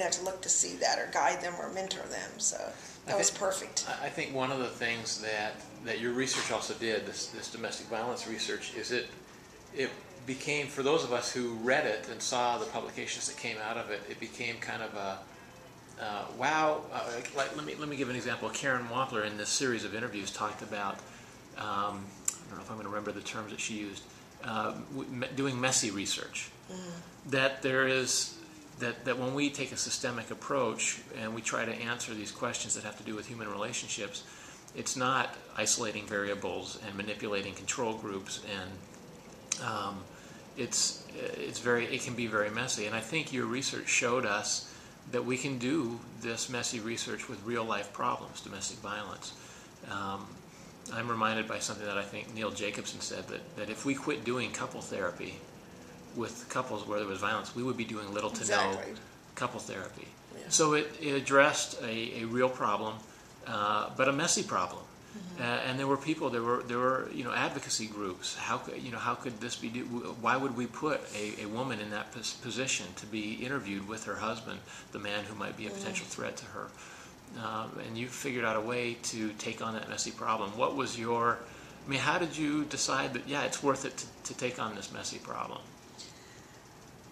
didn't have to look to see that or guide them or mentor them. So that was perfect. I think one of the things that your research also did, this domestic violence research, is it became, for those of us who read it and saw the publications that came out of it, it became kind of a wow. Like let me give an example. Karen Wampler in this series of interviews talked about, I don't know if I'm going to remember the terms that she used, doing messy research. That there is that when we take a systemic approach and we try to answer these questions that have to do with human relationships, it's not isolating variables and manipulating control groups, and it can be very messy. And I think your research showed us that we can do this messy research with real life problems, domestic violence. I'm reminded by something that I think Neil Jacobson said, that if we quit doing couple therapy with couples where there was violence, we would be doing little to no couple therapy. Yeah. So it addressed a real problem, but a messy problem. And there were people, there were advocacy groups. How could this be? Why would we put a woman in that position to be interviewed with her husband, the man who might be a potential threat to her? And you figured out a way to take on that messy problem. What was how did you decide that it's worth it to take on this messy problem?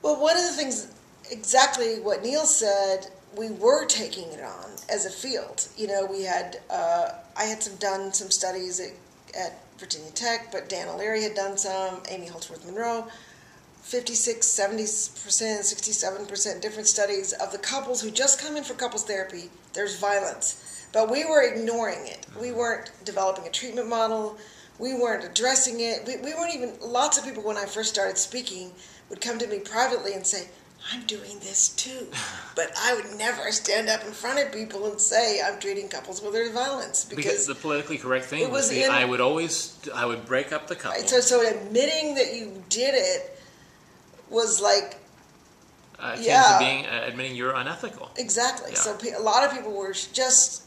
Well, one of the things, exactly what Neil said, we were taking it on as a field. We had, I had done some studies at Virginia Tech, but Dan O'Leary had done some, Amy Holdsworth Monroe, 56, 70%, 67% different studies of the couples who just come in for couples therapy. There's violence, but we were ignoring it. We weren't developing a treatment model. We weren't addressing it. We weren't even, lots of people when I first started speaking would come to me privately and say, I'm doing this too. But I would never stand up in front of people and say I'm treating couples where there's violence. Because the politically correct thing would be I would break up the couple. So admitting that you did it was like, akin to being admitting you're unethical. Exactly. Yeah. So a lot of people were just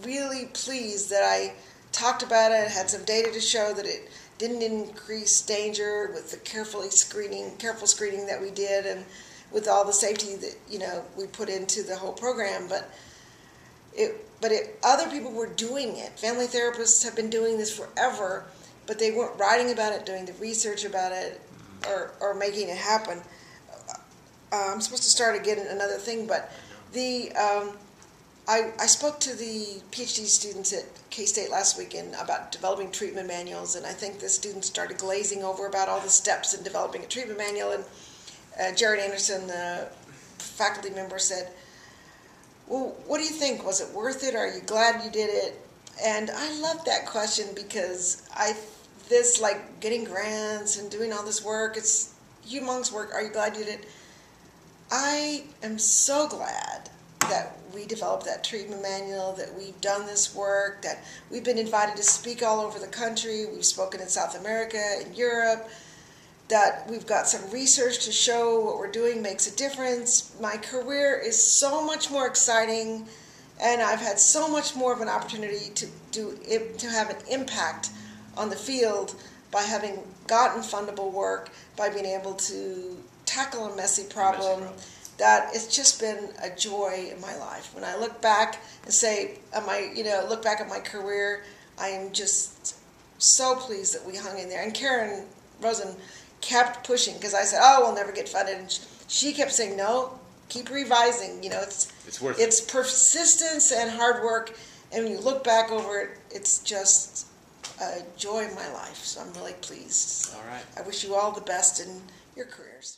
really pleased that I talked about it, had some data to show that it didn't increase danger with the careful screening that we did, and with all the safety that we put into the whole program. But other people were doing it. Family therapists have been doing this forever, but they weren't writing about it, doing the research about it, or making it happen. I'm supposed to start again another thing, but I spoke to the PhD students at K-State last weekend about developing treatment manuals, and I think the students started glazing over about all the steps in developing a treatment manual, and Jared Anderson, the faculty member, said, well, what do you think? Was it worth it? Are you glad you did it? And I love that question, because this like getting grants and doing all this work, it's humongous work. Are you glad you did it? I am so glad that we developed that treatment manual, that we've done this work, that we've been invited to speak all over the country. We've spoken in South America, in Europe, that we've got some research to show what we're doing makes a difference. My career is so much more exciting, and I've had so much more of an opportunity to have an impact on the field by having gotten fundable work, by being able to tackle a messy problem. That it's just been a joy in my life. When I look back and say, look back at my career, I am just so pleased that we hung in there. And Karen Rosen kept pushing, because I said, oh, we'll never get funded. And she kept saying, no, keep revising. It's worth it. It's persistence and hard work. And when you look back over it, it's just a joy in my life. So I'm really pleased. All right. I wish you all the best in your careers.